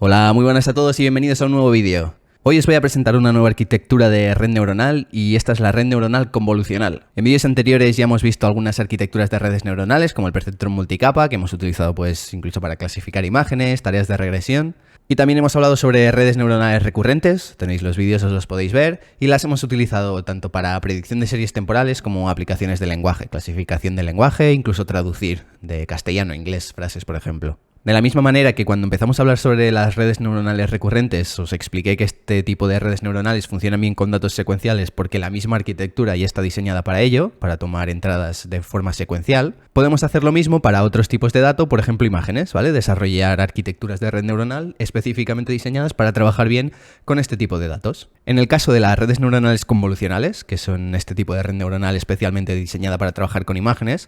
Hola, muy buenas a todos y bienvenidos a un nuevo vídeo. Hoy os voy a presentar una nueva arquitectura de red neuronal y esta es la red neuronal convolucional. En vídeos anteriores ya hemos visto algunas arquitecturas de redes neuronales como el perceptrón multicapa que hemos utilizado pues incluso para clasificar imágenes, tareas de regresión. Y también hemos hablado sobre redes neuronales recurrentes, tenéis los vídeos, os los podéis ver, y las hemos utilizado tanto para predicción de series temporales como aplicaciones de lenguaje, clasificación del lenguaje, incluso traducir de castellano a inglés frases, por ejemplo. De la misma manera que cuando empezamos a hablar sobre las redes neuronales recurrentes, os expliqué que este tipo de redes neuronales funcionan bien con datos secuenciales porque la misma arquitectura ya está diseñada para ello, para tomar entradas de forma secuencial, podemos hacer lo mismo para otros tipos de datos, por ejemplo imágenes, ¿vale? Desarrollar arquitecturas de red neuronal específicamente diseñadas para trabajar bien con este tipo de datos. En el caso de las redes neuronales convolucionales, que son este tipo de red neuronal especialmente diseñada para trabajar con imágenes,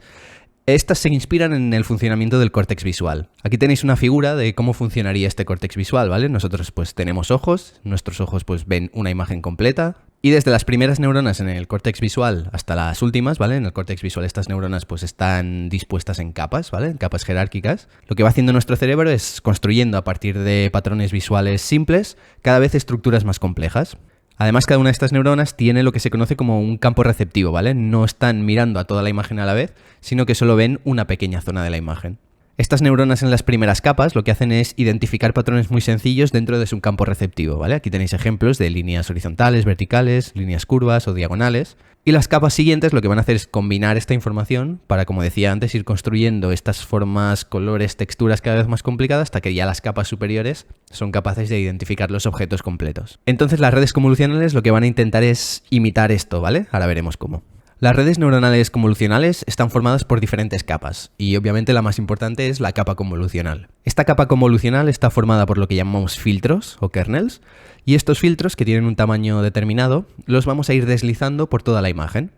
estas se inspiran en el funcionamiento del córtex visual. Aquí tenéis una figura de cómo funcionaría este córtex visual, ¿vale? Nosotros pues tenemos ojos, nuestros ojos pues ven una imagen completa y desde las primeras neuronas en el córtex visual hasta las últimas, ¿vale? En el córtex visual estas neuronas pues están dispuestas en capas, ¿vale? En capas jerárquicas. Lo que va haciendo nuestro cerebro es construyendo a partir de patrones visuales simples cada vez estructuras más complejas. Además, cada una de estas neuronas tiene lo que se conoce como un campo receptivo, ¿vale? No están mirando a toda la imagen a la vez, sino que solo ven una pequeña zona de la imagen. Estas neuronas en las primeras capas lo que hacen es identificar patrones muy sencillos dentro de su campo receptivo, ¿vale? Aquí tenéis ejemplos de líneas horizontales, verticales, líneas curvas o diagonales. Y las capas siguientes lo que van a hacer es combinar esta información para, como decía antes, ir construyendo estas formas, colores, texturas cada vez más complicadas hasta que ya las capas superiores son capaces de identificar los objetos completos. Entonces las redes convolucionales lo que van a intentar es imitar esto, ¿vale? Ahora veremos cómo. Las redes neuronales convolucionales están formadas por diferentes capas y obviamente la más importante es la capa convolucional. Esta capa convolucional está formada por lo que llamamos filtros o kernels y estos filtros que tienen un tamaño determinado los vamos a ir deslizando por toda la imagen.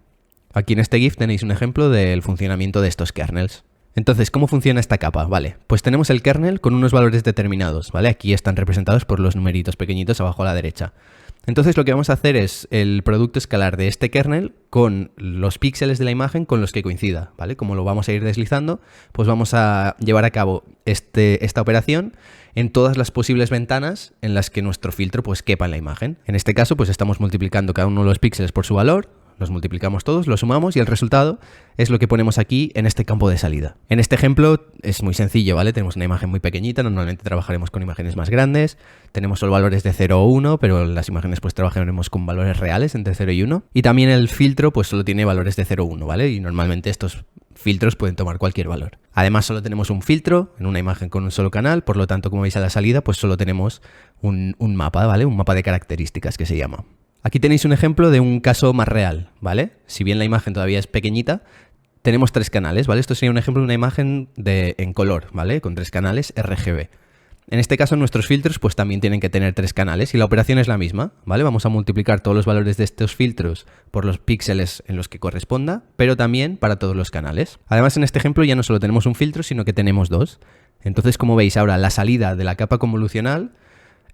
Aquí en este GIF tenéis un ejemplo del funcionamiento de estos kernels. Entonces, ¿cómo funciona esta capa? Vale, pues tenemos el kernel con unos valores determinados, ¿vale? Aquí están representados por los numeritos pequeñitos abajo a la derecha. Entonces lo que vamos a hacer es el producto escalar de este kernel con los píxeles de la imagen con los que coincida, ¿vale? Como lo vamos a ir deslizando, pues vamos a llevar a cabo esta operación en todas las posibles ventanas en las que nuestro filtro pues quepa en la imagen. En este caso pues estamos multiplicando cada uno de los píxeles por su valor, los multiplicamos todos, los sumamos y el resultado es lo que ponemos aquí en este campo de salida. En este ejemplo es muy sencillo, ¿vale? Tenemos una imagen muy pequeñita, normalmente trabajaremos con imágenes más grandes, tenemos solo valores de 0 o 1, pero las imágenes pues trabajaremos con valores reales entre 0 y 1. Y también el filtro pues solo tiene valores de 0 o 1, ¿vale? Y normalmente estos filtros pueden tomar cualquier valor. Además solo tenemos un filtro en una imagen con un solo canal, por lo tanto como veis a la salida pues solo tenemos un mapa, ¿vale? Un mapa de características que se llama. Aquí tenéis un ejemplo de un caso más real, ¿vale? Si bien la imagen todavía es pequeñita, tenemos 3 canales, ¿vale? Esto sería un ejemplo de una imagen en color, ¿vale? Con 3 canales RGB. En este caso nuestros filtros pues también tienen que tener 3 canales y la operación es la misma, ¿vale? Vamos a multiplicar todos los valores de estos filtros por los píxeles en los que corresponda, pero también para todos los canales. Además en este ejemplo ya no solo tenemos un filtro, sino que tenemos 2. Entonces, como veis ahora, la salida de la capa convolucional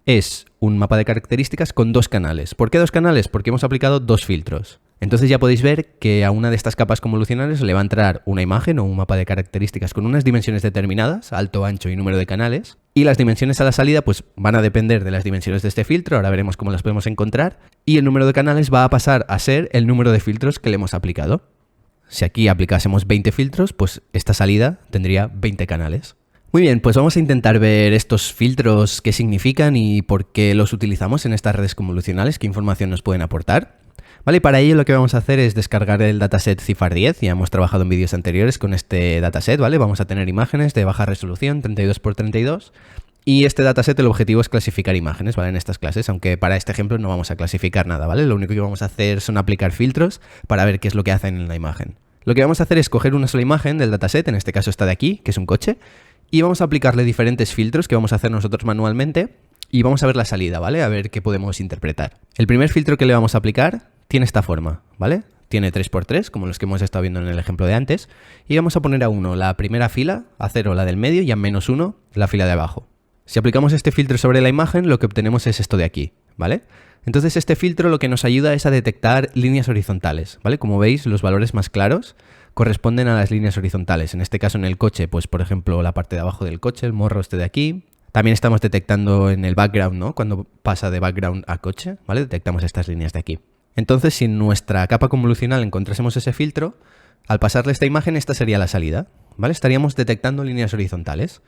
es un mapa de características con 2 canales. ¿Por qué 2 canales? Porque hemos aplicado 2 filtros. Entonces ya podéis ver que a una de estas capas convolucionales le va a entrar una imagen o un mapa de características con unas dimensiones determinadas, alto, ancho y número de canales. Y las dimensiones a la salida pues van a depender de las dimensiones de este filtro, ahora veremos cómo las podemos encontrar. Y el número de canales va a pasar a ser el número de filtros que le hemos aplicado. Si aquí aplicásemos 20 filtros, pues esta salida tendría 20 canales. Muy bien, pues vamos a intentar ver estos filtros, qué significan y por qué los utilizamos en estas redes convolucionales, qué información nos pueden aportar. Vale, y para ello lo que vamos a hacer es descargar el dataset CIFAR 10, ya hemos trabajado en vídeos anteriores con este dataset, ¿vale? Vamos a tener imágenes de baja resolución, 32×32, y este dataset el objetivo es clasificar imágenes, ¿vale? En estas clases, aunque para este ejemplo no vamos a clasificar nada, ¿vale? Lo único que vamos a hacer son aplicar filtros para ver qué es lo que hacen en la imagen. Lo que vamos a hacer es coger una sola imagen del dataset, en este caso esta de aquí, que es un coche, y vamos a aplicarle diferentes filtros que vamos a hacer nosotros manualmente y vamos a ver la salida, ¿vale? A ver qué podemos interpretar. El primer filtro que le vamos a aplicar tiene esta forma, ¿vale? Tiene 3×3, como los que hemos estado viendo en el ejemplo de antes, y vamos a poner a 1 la primera fila, a 0 la del medio y a -1 la fila de abajo. Si aplicamos este filtro sobre la imagen, lo que obtenemos es esto de aquí, ¿vale? Entonces este filtro lo que nos ayuda es a detectar líneas horizontales, ¿vale? Como veis, los valores más claros corresponden a las líneas horizontales. En este caso en el coche, pues por ejemplo la parte de abajo del coche, el morro este de aquí, También estamos detectando en el background, ¿no? Cuando pasa de background a coche, ¿vale? Detectamos estas líneas de aquí. Entonces, si en nuestra capa convolucional encontrásemos ese filtro, al pasarle esta imagen, esta sería la salida, ¿vale? Estaríamos detectando líneas horizontales.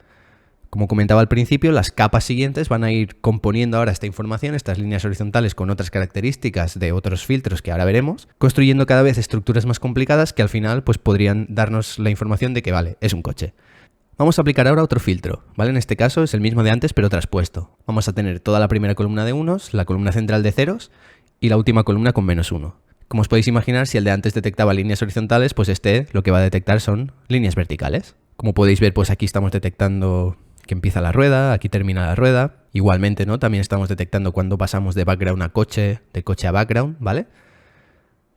Como comentaba al principio, las capas siguientes van a ir componiendo ahora esta información, estas líneas horizontales con otras características de otros filtros que ahora veremos, construyendo cada vez estructuras más complicadas que al final pues podrían darnos la información de que, vale, es un coche. Vamos a aplicar ahora otro filtro, ¿vale? En este caso es el mismo de antes, pero traspuesto. Vamos a tener toda la primera columna de unos, la columna central de ceros y la última columna con -1. Como os podéis imaginar, si el de antes detectaba líneas horizontales, pues este lo que va a detectar son líneas verticales. Como podéis ver, pues aquí estamos detectando que empieza la rueda, aquí termina la rueda. Igualmente, ¿no? También estamos detectando cuando pasamos de background a coche, de coche a background, ¿vale?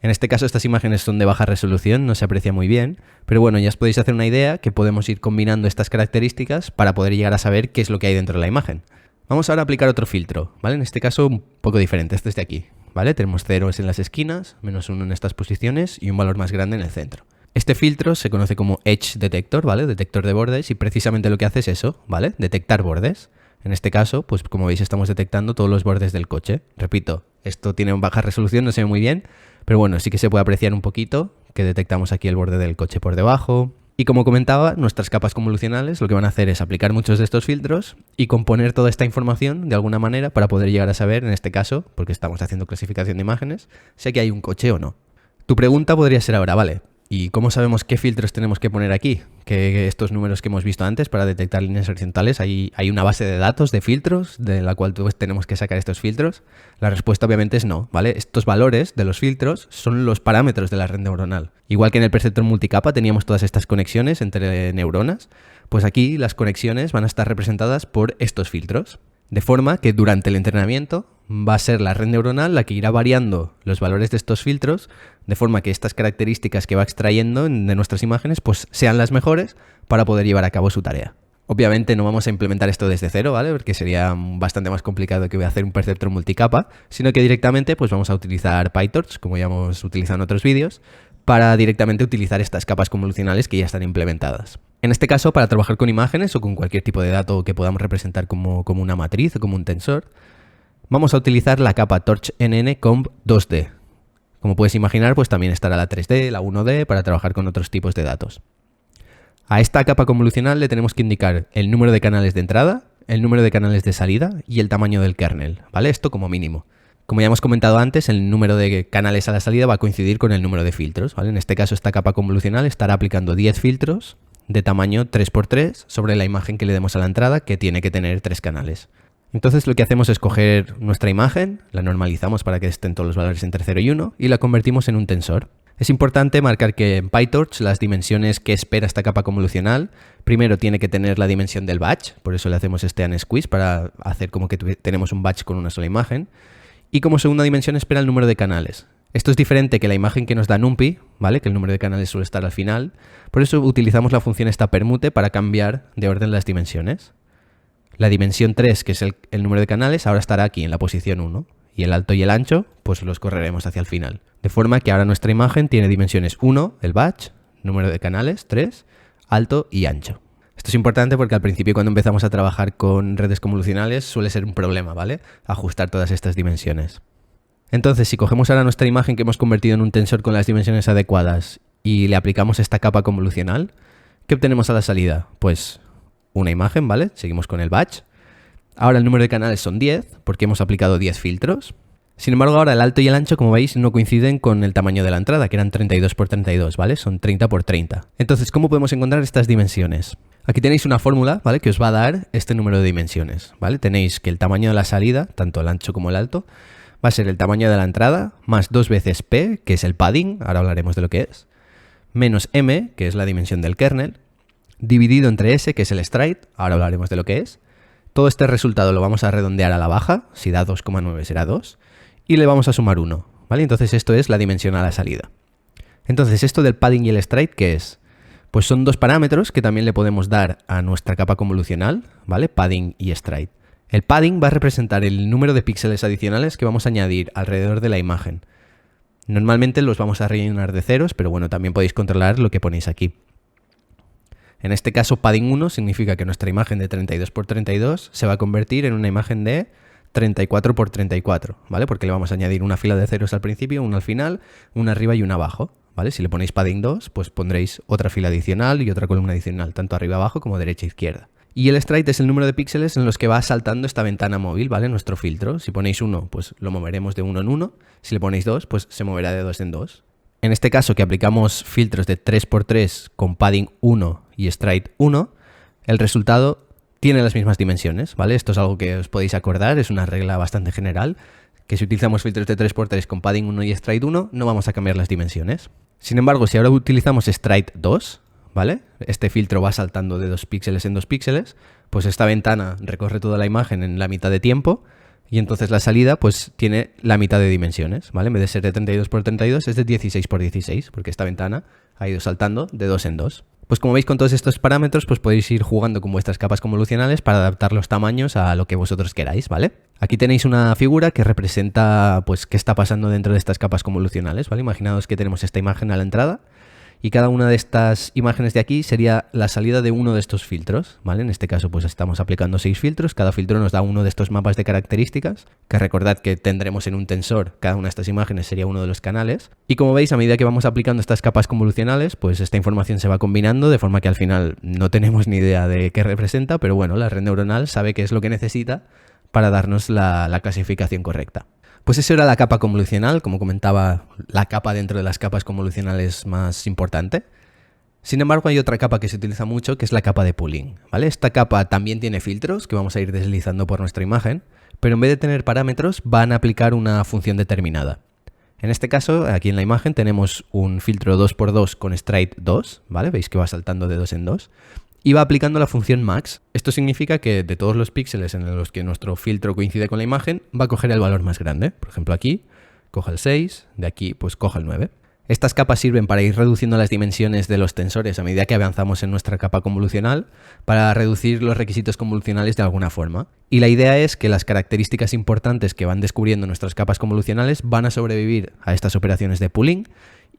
En este caso estas imágenes son de baja resolución, no se aprecia muy bien, pero bueno, ya os podéis hacer una idea que podemos ir combinando estas características para poder llegar a saber qué es lo que hay dentro de la imagen. Vamos ahora a aplicar otro filtro, ¿vale? En este caso un poco diferente, este es de aquí, ¿vale? Tenemos ceros en las esquinas, -1 en estas posiciones y un valor más grande en el centro. Este filtro se conoce como Edge Detector, ¿vale? Detector de bordes, y precisamente lo que hace es eso, ¿vale? Detectar bordes. En este caso, pues como veis estamos detectando todos los bordes del coche. Repito, esto tiene baja resolución, no se ve muy bien, pero bueno, sí que se puede apreciar un poquito que detectamos aquí el borde del coche por debajo. Y como comentaba, nuestras capas convolucionales lo que van a hacer es aplicar muchos de estos filtros y componer toda esta información de alguna manera para poder llegar a saber, en este caso, porque estamos haciendo clasificación de imágenes, si aquí hay un coche o no. Tu pregunta podría ser ahora, vale, ¿y cómo sabemos qué filtros tenemos que poner aquí? Que estos números que hemos visto antes para detectar líneas horizontales, ¿hay una base de datos de filtros de la cual pues, tenemos que sacar estos filtros? La respuesta obviamente es no, ¿vale? Estos valores de los filtros son los parámetros de la red neuronal. Igual que en el perceptor multicapa teníamos todas estas conexiones entre neuronas, pues aquí las conexiones van a estar representadas por estos filtros. De forma que durante el entrenamiento va a ser la red neuronal la que irá variando los valores de estos filtros, de forma que estas características que va extrayendo de nuestras imágenes pues sean las mejores para poder llevar a cabo su tarea. Obviamente no vamos a implementar esto desde cero, ¿vale? Porque sería bastante más complicado que hacer un perceptor multicapa, sino que directamente pues vamos a utilizar PyTorch, como ya hemos utilizado en otros vídeos, para directamente utilizar estas capas convolucionales que ya están implementadas. En este caso, para trabajar con imágenes o con cualquier tipo de dato que podamos representar como una matriz o como un tensor, vamos a utilizar la capa TorchNN Comp 2D. Como puedes imaginar, pues también estará la 3D, la 1D, para trabajar con otros tipos de datos. A esta capa convolucional le tenemos que indicar el número de canales de entrada, el número de canales de salida y el tamaño del kernel, ¿vale? Esto como mínimo. Como ya hemos comentado antes, el número de canales a la salida va a coincidir con el número de filtros, ¿vale? En este caso, esta capa convolucional estará aplicando 10 filtros de tamaño 3×3 sobre la imagen que le demos a la entrada, que tiene que tener 3 canales. Entonces lo que hacemos es coger nuestra imagen, la normalizamos para que estén todos los valores entre 0 y 1 y la convertimos en un tensor. Es importante marcar que en PyTorch las dimensiones que espera esta capa convolucional, primero tiene que tener la dimensión del batch, por eso le hacemos este unsqueeze para hacer como que tenemos un batch con una sola imagen, y como segunda dimensión espera el número de canales. Esto es diferente que la imagen que nos da NumPy, ¿vale? Que el número de canales suele estar al final, por eso utilizamos la función esta permute para cambiar de orden las dimensiones. La dimensión 3, que es el número de canales, ahora estará aquí en la posición 1. Y el alto y el ancho, pues los correremos hacia el final. De forma que ahora nuestra imagen tiene dimensiones 1, el batch, número de canales, 3, alto y ancho. Esto es importante porque al principio cuando empezamos a trabajar con redes convolucionales suele ser un problema, ¿vale? Ajustar todas estas dimensiones. Entonces, si cogemos ahora nuestra imagen que hemos convertido en un tensor con las dimensiones adecuadas y le aplicamos esta capa convolucional, ¿qué obtenemos a la salida? Pues una imagen, ¿vale? Seguimos con el batch. Ahora el número de canales son 10, porque hemos aplicado 10 filtros. Sin embargo, ahora el alto y el ancho, como veis, no coinciden con el tamaño de la entrada, que eran 32×32, ¿vale? Son 30×30. Entonces, ¿cómo podemos encontrar estas dimensiones? Aquí tenéis una fórmula, ¿vale? Que os va a dar este número de dimensiones, ¿vale? Tenéis que el tamaño de la salida, tanto el ancho como el alto, va a ser el tamaño de la entrada, más 2 veces P, que es el padding, ahora hablaremos de lo que es, menos M, que es la dimensión del kernel, dividido entre S, que es el stride, ahora hablaremos de lo que es. Todo este resultado lo vamos a redondear a la baja, si da 2,9 será 2, y le vamos a sumar 1, ¿vale? Entonces esto es la dimensión a la salida. Entonces esto del padding y el stride, ¿qué es? Pues son dos parámetros que también le podemos dar a nuestra capa convolucional, ¿vale? Padding y stride. El padding va a representar el número de píxeles adicionales que vamos a añadir alrededor de la imagen. Normalmente los vamos a rellenar de ceros, pero bueno, también podéis controlar lo que ponéis aquí. En este caso, padding 1 significa que nuestra imagen de 32 por 32 se va a convertir en una imagen de 34 por 34, ¿vale? Porque le vamos a añadir una fila de ceros al principio, una al final, una arriba y una abajo, ¿vale? Si le ponéis padding 2, pues pondréis otra fila adicional y otra columna adicional, tanto arriba abajo como derecha e izquierda. Y el sprite es el número de píxeles en los que va saltando esta ventana móvil, ¿vale? Nuestro filtro. Si ponéis 1, pues lo moveremos de 1 en 1. Si le ponéis 2, pues se moverá de 2 en 2. En este caso, que aplicamos filtros de 3x3 con padding 1 y sprite 1, el resultado tiene las mismas dimensiones, ¿vale? Esto es algo que os podéis acordar, es una regla bastante general, que si utilizamos filtros de 3x3 con padding 1 y sprite 1, no vamos a cambiar las dimensiones. Sin embargo, si ahora utilizamos sprite 2, ¿vale? Este filtro va saltando de 2 píxeles en 2 píxeles, pues esta ventana recorre toda la imagen en la mitad de tiempo y entonces la salida pues tiene la mitad de dimensiones, ¿vale? En vez de ser de 32 por 32 es de 16 por 16, porque esta ventana ha ido saltando de 2 en 2. Pues como veis, con todos estos parámetros pues podéis ir jugando con vuestras capas convolucionales para adaptar los tamaños a lo que vosotros queráis, ¿vale? Aquí tenéis una figura que representa pues qué está pasando dentro de estas capas convolucionales, ¿vale? Imaginaos que tenemos esta imagen a la entrada y cada una de estas imágenes de aquí sería la salida de uno de estos filtros, ¿vale? En este caso pues estamos aplicando 6 filtros, cada filtro nos da uno de estos mapas de características, que recordad que tendremos en un tensor, cada una de estas imágenes sería uno de los canales, y como veis, a medida que vamos aplicando estas capas convolucionales, pues esta información se va combinando de forma que al final no tenemos ni idea de qué representa, pero bueno, la red neuronal sabe qué es lo que necesita para darnos la clasificación correcta. Pues eso era la capa convolucional, como comentaba, la capa dentro de las capas convolucionales más importante. Sin embargo, hay otra capa que se utiliza mucho, que es la capa de pooling, ¿vale? Esta capa también tiene filtros que vamos a ir deslizando por nuestra imagen, pero en vez de tener parámetros, van a aplicar una función determinada. En este caso, aquí en la imagen tenemos un filtro 2x2 con sprite 2, ¿vale? Veis que va saltando de 2 en 2. Y va aplicando la función max. Esto significa que de todos los píxeles en los que nuestro filtro coincide con la imagen, va a coger el valor más grande. Por ejemplo, aquí coja el 6, de aquí pues coja el 9. Estas capas sirven para ir reduciendo las dimensiones de los tensores a medida que avanzamos en nuestra capa convolucional, para reducir los requisitos convolucionales de alguna forma. Y la idea es que las características importantes que van descubriendo nuestras capas convolucionales van a sobrevivir a estas operaciones de pooling,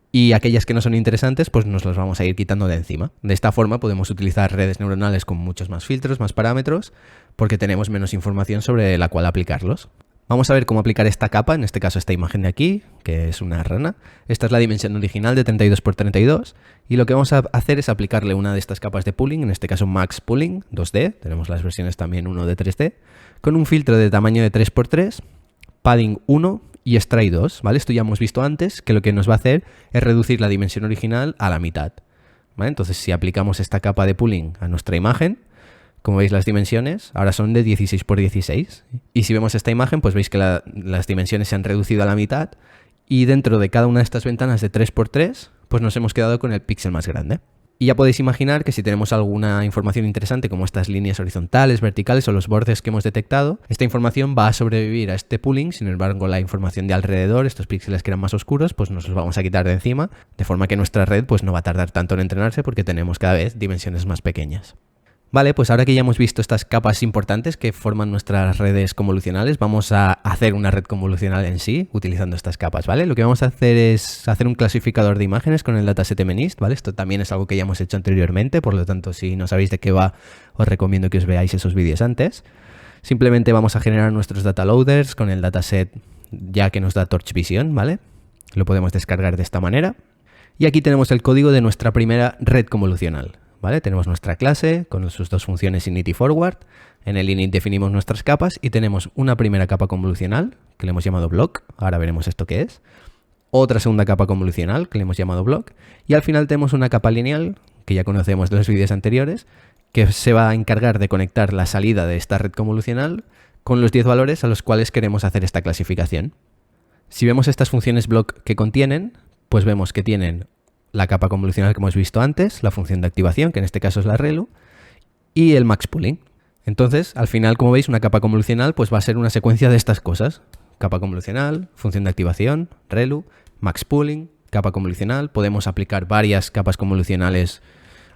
y aquellas que no son interesantes pues nos las vamos a ir quitando de encima. De esta forma podemos utilizar redes neuronales con muchos más filtros, más parámetros, porque tenemos menos información sobre la cual aplicarlos. Vamos a ver cómo aplicar esta capa, en este caso esta imagen de aquí, que es una rana. Esta es la dimensión original de 32 por 32 y lo que vamos a hacer es aplicarle una de estas capas de pooling, en este caso Max Pooling 2D, tenemos las versiones también 1 de 3D, con un filtro de tamaño de 3x3, padding 1 y sprite 2, ¿vale? Esto ya hemos visto antes, que lo que nos va a hacer es reducir la dimensión original a la mitad, ¿vale? Entonces, si aplicamos esta capa de pooling a nuestra imagen, como veis las dimensiones ahora son de 16 por 16. Y si vemos esta imagen, pues veis que las dimensiones se han reducido a la mitad y dentro de cada una de estas ventanas de 3x3, pues nos hemos quedado con el píxel más grande. Y ya podéis imaginar que si tenemos alguna información interesante como estas líneas horizontales, verticales o los bordes que hemos detectado, esta información va a sobrevivir a este pooling. Sin embargo, la información de alrededor, estos píxeles que eran más oscuros, pues nos los vamos a quitar de encima, de forma que nuestra red pues no va a tardar tanto en entrenarse porque tenemos cada vez dimensiones más pequeñas. Vale, pues ahora que ya hemos visto estas capas importantes que forman nuestras redes convolucionales, vamos a hacer una red convolucional en sí utilizando estas capas, ¿vale? Lo que vamos a hacer es hacer un clasificador de imágenes con el dataset MNIST, ¿vale? Esto también es algo que ya hemos hecho anteriormente, por lo tanto, si no sabéis de qué va, os recomiendo que os veáis esos vídeos antes. Simplemente vamos a generar nuestros data loaders con el dataset ya que nos da Torch Vision, ¿vale? Lo podemos descargar de esta manera. Y aquí tenemos el código de nuestra primera red convolucional. ¿Vale? Tenemos nuestra clase con sus dos funciones init y forward. En el init definimos nuestras capas y tenemos una primera capa convolucional que le hemos llamado block. Ahora veremos esto qué es. Otra segunda capa convolucional que le hemos llamado block. Y al final tenemos una capa lineal que ya conocemos de los vídeos anteriores, que se va a encargar de conectar la salida de esta red convolucional con los 10 valores a los cuales queremos hacer esta clasificación. Si vemos estas funciones block que contienen, pues vemos que tienen la capa convolucional que hemos visto antes, la función de activación, que en este caso es la ReLU, y el max pooling. Entonces, al final, como veis, una capa convolucional pues va a ser una secuencia de estas cosas. Capa convolucional, función de activación, ReLU, max pooling, capa convolucional. Podemos aplicar varias capas convolucionales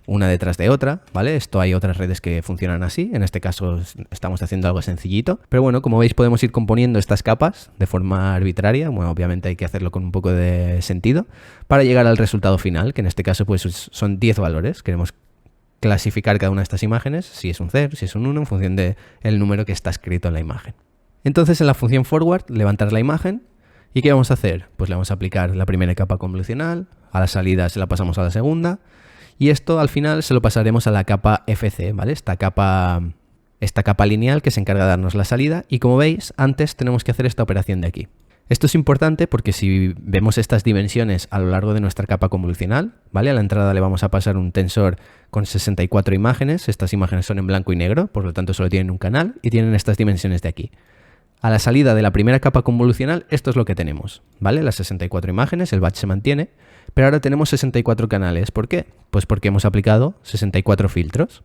una detrás de otra, ¿vale? Esto hay otras redes que funcionan así, en este caso estamos haciendo algo sencillito, pero bueno, como veis podemos ir componiendo estas capas de forma arbitraria, bueno, obviamente hay que hacerlo con un poco de sentido, para llegar al resultado final, que en este caso pues son 10 valores, queremos clasificar cada una de estas imágenes, si es un 0, si es un 1, en función del número que está escrito en la imagen. Entonces en la función forward, levantar la imagen, ¿y qué vamos a hacer? Pues le vamos a aplicar la primera capa convolucional, a la salida se la pasamos a la segunda, y esto al final se lo pasaremos a la capa FC, ¿vale? Esta capa lineal que se encarga de darnos la salida, y como veis, antes tenemos que hacer esta operación de aquí. Esto es importante porque si vemos estas dimensiones a lo largo de nuestra capa convolucional, ¿vale? A la entrada le vamos a pasar un tensor con 64 imágenes, estas imágenes son en blanco y negro, por lo tanto solo tienen un canal y tienen estas dimensiones de aquí. A la salida de la primera capa convolucional, esto es lo que tenemos, ¿vale? Las 64 imágenes, el batch se mantiene, pero ahora tenemos 64 canales. ¿Por qué? Pues porque hemos aplicado 64 filtros.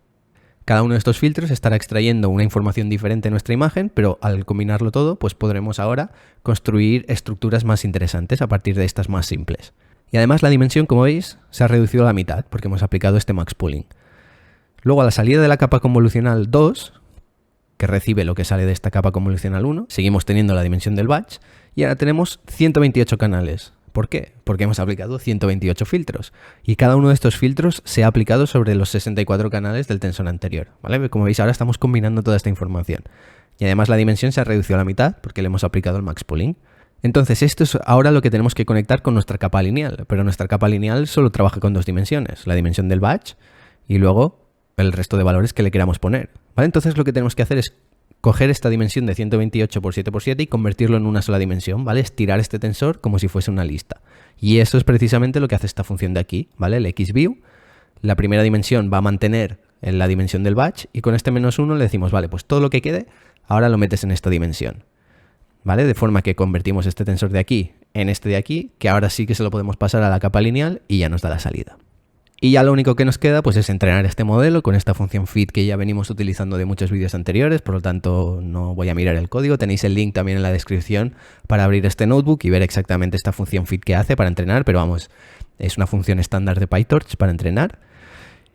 Cada uno de estos filtros estará extrayendo una información diferente de nuestra imagen, pero al combinarlo todo, pues podremos ahora construir estructuras más interesantes a partir de estas más simples. Y además la dimensión, como veis, se ha reducido a la mitad, porque hemos aplicado este max pooling. Luego a la salida de la capa convolucional 2, que recibe lo que sale de esta capa convolucional 1, seguimos teniendo la dimensión del batch, y ahora tenemos 128 canales. ¿Por qué? Porque hemos aplicado 128 filtros y cada uno de estos filtros se ha aplicado sobre los 64 canales del tensor anterior, ¿vale? Como veis, ahora estamos combinando toda esta información. Y además la dimensión se ha reducido a la mitad porque le hemos aplicado el max pooling. Entonces esto es ahora lo que tenemos que conectar con nuestra capa lineal, pero nuestra capa lineal solo trabaja con dos dimensiones, la dimensión del batch y luego el resto de valores que le queramos poner, ¿vale? Entonces lo que tenemos que hacer es coger esta dimensión de 128 por 7 por 7 y convertirlo en una sola dimensión, ¿vale? Estirar este tensor como si fuese una lista. Y eso es precisamente lo que hace esta función de aquí, ¿vale? El xView, la primera dimensión va a mantener en la dimensión del batch y con este -1 le decimos, vale, pues todo lo que quede ahora lo metes en esta dimensión, ¿vale? De forma que convertimos este tensor de aquí en este de aquí, que ahora sí que se lo podemos pasar a la capa lineal y ya nos da la salida. Y ya lo único que nos queda pues es entrenar este modelo con esta función fit que ya venimos utilizando de muchos vídeos anteriores, por lo tanto no voy a mirar el código, tenéis el link también en la descripción para abrir este notebook y ver exactamente esta función fit que hace para entrenar, pero vamos, es una función estándar de PyTorch para entrenar.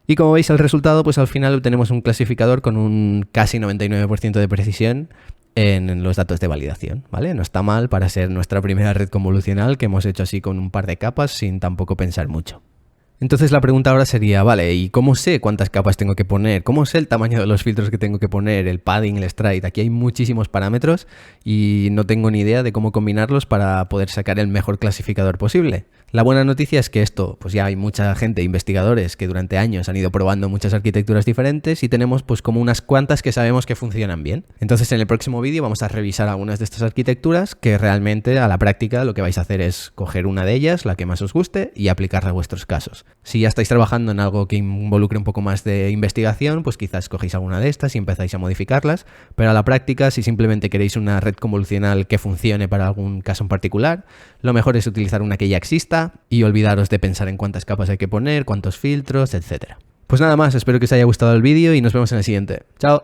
Y como veis el resultado, pues al final obtenemos un clasificador con un casi 99% de precisión en los datos de validación, ¿vale? No está mal para ser nuestra primera red convolucional que hemos hecho así con un par de capas sin tampoco pensar mucho. Entonces la pregunta ahora sería, vale, ¿y cómo sé cuántas capas tengo que poner? ¿Cómo sé el tamaño de los filtros que tengo que poner? El padding, el stride. Aquí hay muchísimos parámetros y no tengo ni idea de cómo combinarlos para poder sacar el mejor clasificador posible. La buena noticia es que esto, pues ya hay mucha gente, investigadores, que durante años han ido probando muchas arquitecturas diferentes y tenemos pues como unas cuantas que sabemos que funcionan bien. Entonces en el próximo vídeo vamos a revisar algunas de estas arquitecturas que realmente a la práctica lo que vais a hacer es coger una de ellas, la que más os guste, y aplicarla a vuestros casos. Si ya estáis trabajando en algo que involucre un poco más de investigación, pues quizás cogéis alguna de estas y empezáis a modificarlas, pero a la práctica, si simplemente queréis una red convolucional que funcione para algún caso en particular, lo mejor es utilizar una que ya exista y olvidaros de pensar en cuántas capas hay que poner, cuántos filtros, etc. Pues nada más, espero que os haya gustado el vídeo y nos vemos en el siguiente. ¡Chao!